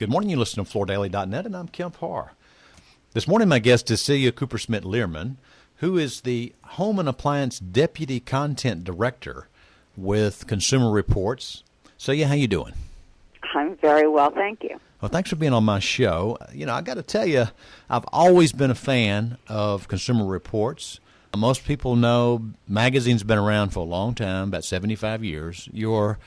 Good morning. You listen to FloorDaily.net, and I'm Kemp Harr. This morning, my guest is Celia Lehrman, who is the Home and Appliance Deputy Content Director with Consumer Reports. Celia, how you doing? I'm very well, thank you. Well, thanks for being on my show. You know, I got to tell you, I've always been a fan of Consumer Reports. Most people know magazine's been around for a long time, about 75 years. You're,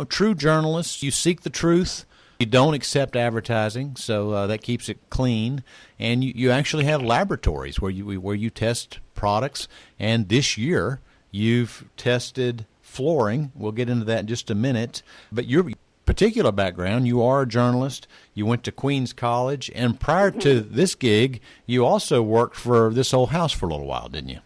true journalists. You seek the truth. You don't accept advertising, so that keeps it clean. And you actually have laboratories where you test products. And this year, you've tested flooring. We'll get into that in just a minute. But your particular background, you are a journalist. You went to Queens College. And prior to this gig, you also worked for This Old House for a little while, didn't you?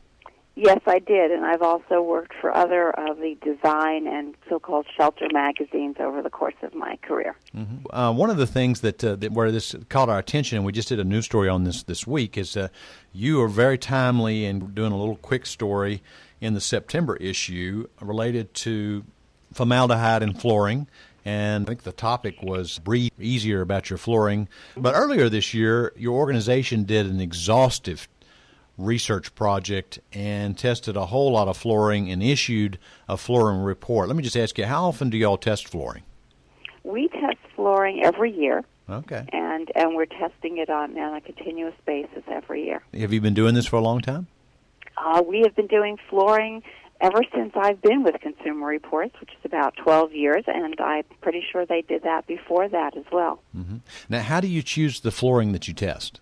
Yes, I did, and I've also worked for other of the design and so-called shelter magazines over the course of my career. Mm-hmm. One of the things that where this caught our attention, and we just did a news story on this week, is you are very timely in doing a little quick story in the September issue related to formaldehyde in flooring. And I think the topic was breathe easier about your flooring. But earlier this year, your organization did an exhaustive research project and tested a whole lot of flooring and issued a flooring report. Let me just ask you, how often do y'all test flooring? We test flooring every year. Okay. And we're testing it on a continuous basis every year. Have you been doing this for a long time? We have been doing flooring ever since I've been with Consumer Reports, which is about 12 years, and I'm pretty sure they did that before that as well. Mm-hmm. Now, how do you choose the flooring that you test?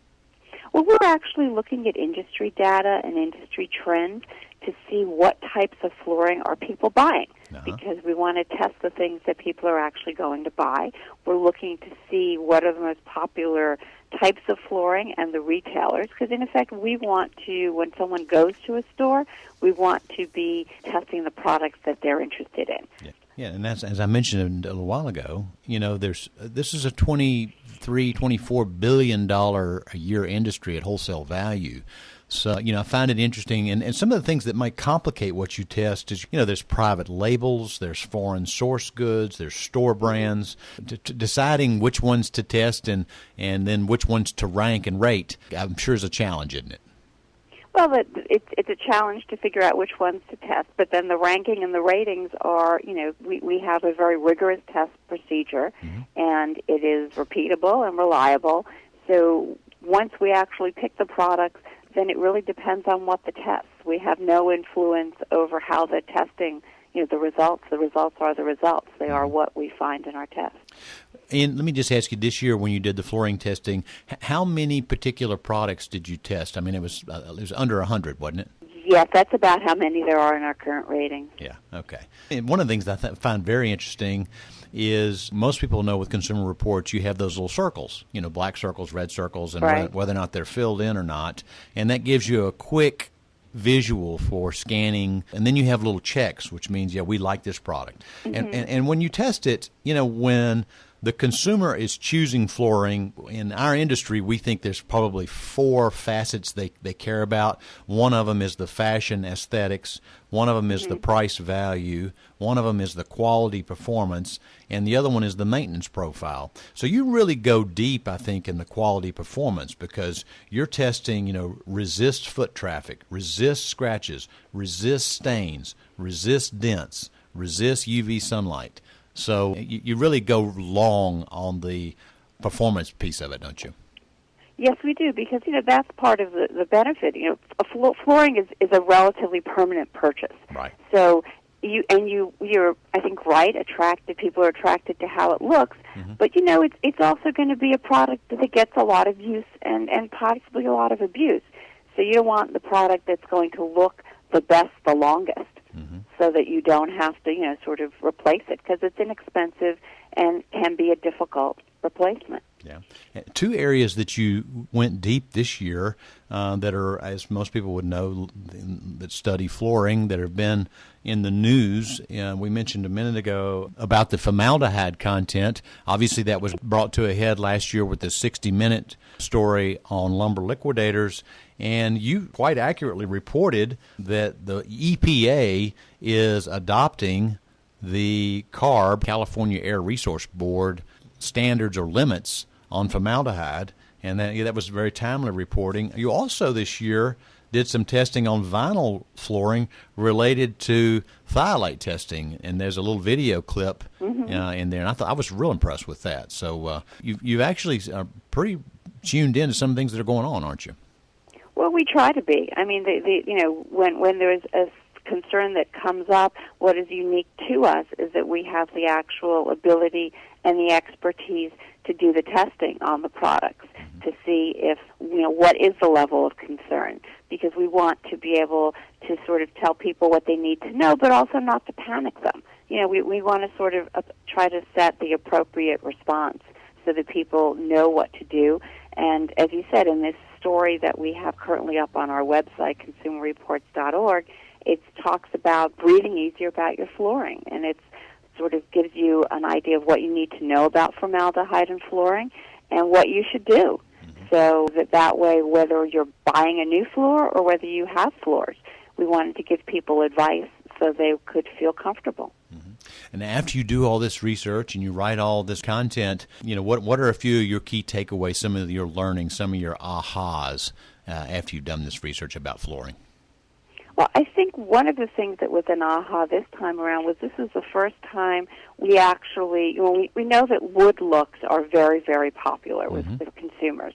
Well, we're actually looking at industry data and industry trends to see what types of flooring are people buying, because we want to test the things that people are actually going to buy. We're looking to see what are the most popular types of flooring and the retailers, because in effect we want to, when someone goes to a store, we want to be testing the products that they're interested in. Yeah. Yeah, and that's, as I mentioned a little while ago, this is a $24 billion a year industry at wholesale value. So, I find it interesting. And some of the things that might complicate what you test is, there's private labels, there's foreign source goods, there's store brands. Deciding which ones to test and then which ones to rank and rate, I'm sure is a challenge, isn't it? Well, it's a challenge to figure out which ones to test, but then the ranking and the ratings are, we have a very rigorous test procedure, and it is repeatable and reliable. So once we actually pick the products, then it really depends on what the tests. We have no influence over how the testing, the results are the results. They are what we find in our tests. And let me just ask you, this year when you did the flooring testing, how many particular products did you test? I mean, it was under 100, wasn't it? Yes, that's about how many there are in our current rating. Yeah, okay. And one of the things that I find very interesting is most people know with Consumer Reports you have those little circles, black circles, red circles, and right, whether or not they're filled in or not. And that gives you a quick visual for scanning, and then you have little checks, which means, we like this product. And when you test it, when the consumer is choosing flooring, in our industry, we think there's probably 4 facets they care about. One of them is the fashion aesthetics. One of them is the price value. One of them is the quality performance. And the other one is the maintenance profile. So you really go deep, I think, in the quality performance because you're testing, resist foot traffic, resist scratches, resist stains, resist dents, resist UV sunlight. So you really go long on the performance piece of it, don't you? Yes, we do, because that's part of the benefit. Flooring is a relatively permanent purchase. Right. So you're I think right, attracted. People are attracted to how it looks, but it's also going to be a product that gets a lot of use and possibly a lot of abuse. So you want the product that's going to look the best, the longest. So that you don't have to, sort of replace it because it's inexpensive and can be a difficult replacement. Yeah. 2 areas that you went deep this year that are, as most people would know, that study flooring, that have been in the news. We mentioned a minute ago about the formaldehyde content. Obviously, that was brought to a head last year with the 60-minute story on lumber liquidators. And you quite accurately reported that the EPA is adopting the CARB, California Air Resource Board, standards or limits on formaldehyde, and that was very timely reporting. You also this year did some testing on vinyl flooring related to phthalate testing, and there's a little video clip in there, and I was real impressed with that. So you actually are pretty tuned in to some things that are going on, aren't you? Well, we try to be. I mean, when there's a concern that comes up, what is unique to us is that we have the actual ability and the expertise to do the testing on the products to see if, what is the level of concern, because we want to be able to sort of tell people what they need to know, but also not to panic them. We want to sort of try to set the appropriate response so that people know what to do. And as you said, in this story that we have currently up on our website, consumerreports.org, it talks about breathing easier about your flooring, and it sort of gives you an idea of what you need to know about formaldehyde in flooring and what you should do. So that way, whether you're buying a new floor or whether you have floors, we wanted to give people advice so they could feel comfortable. And after you do all this research and you write all this content, what are a few of your key takeaways, some of your learning, some of your ahas after you've done this research about flooring? Well, I think one of the things that was an aha this time around was this is the first time we actually, we know that wood looks are very, very popular with consumers.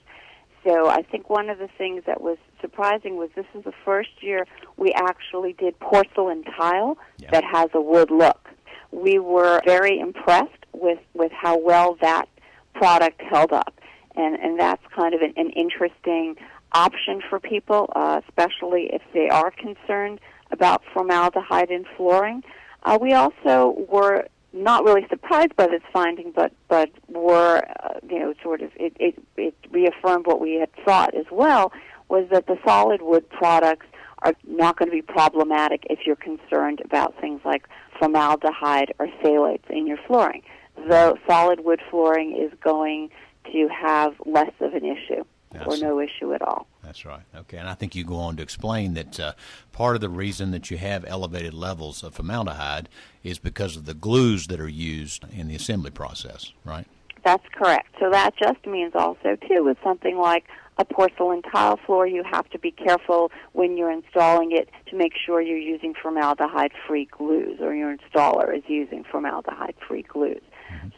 So I think one of the things that was surprising was this is the first year we actually did porcelain tile that has a wood look. We were very impressed with how well that product held up, and that's kind of an interesting option for people, especially if they are concerned about formaldehyde in flooring. We also were not really surprised by this finding, but were sort of it reaffirmed what we had thought as well, was that the solid wood products are not going to be problematic if you're concerned about things like formaldehyde or phthalates in your flooring. Though solid wood flooring is going to have less of an issue or no issue at all. That's right. Okay, and I think you go on to explain that part of the reason that you have elevated levels of formaldehyde is because of the glues that are used in the assembly process, right? That's correct. So that just means also, too, with something like a porcelain tile floor, you have to be careful when you're installing it to make sure you're using formaldehyde-free glues, or your installer is using formaldehyde-free glues.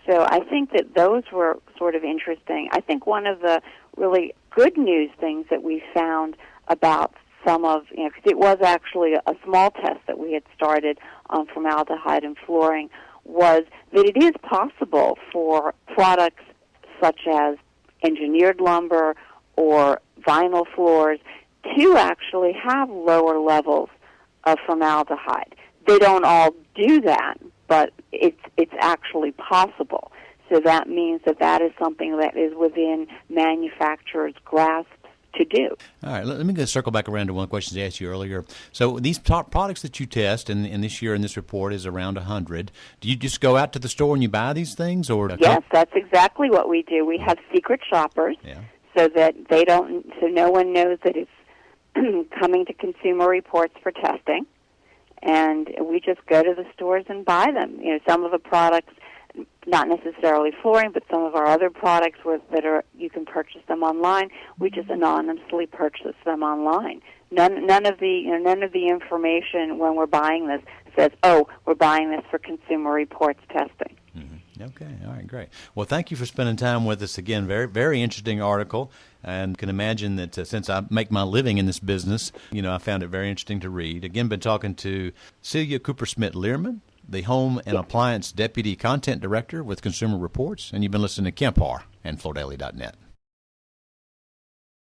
So I think that those were sort of interesting. I think one of the really good news things that we found about some of, because it was actually a small test that we had started on formaldehyde and flooring, was that it is possible for products such as engineered lumber or vinyl floors to actually have lower levels of formaldehyde. They don't all do that, but it's actually possible. So that means that is something that is within manufacturers' grasp to do. All right, let me just circle back around to one question I asked you earlier. So these top products that you test, and this year in this report is around 100, do you just go out to the store and you buy these things? Or Yes, that's exactly what we do. We have secret shoppers so that so no one knows that it's coming to Consumer Reports for testing, and we just go to the stores and buy them. Some of the products, not necessarily flooring, but some of our other products you can purchase them online. We just anonymously purchase them online. None of the information when we're buying this says, "Oh, we're buying this for Consumer Reports testing." Okay, all right, great. Well, thank you for spending time with us again. Very, very interesting article, and can imagine that since I make my living in this business, I found it very interesting to read. Again, been talking to Celia Lehrman, the Home and Appliance Deputy Content Director with Consumer Reports, and you've been listening to Kemp Harr and FloorDaily.net.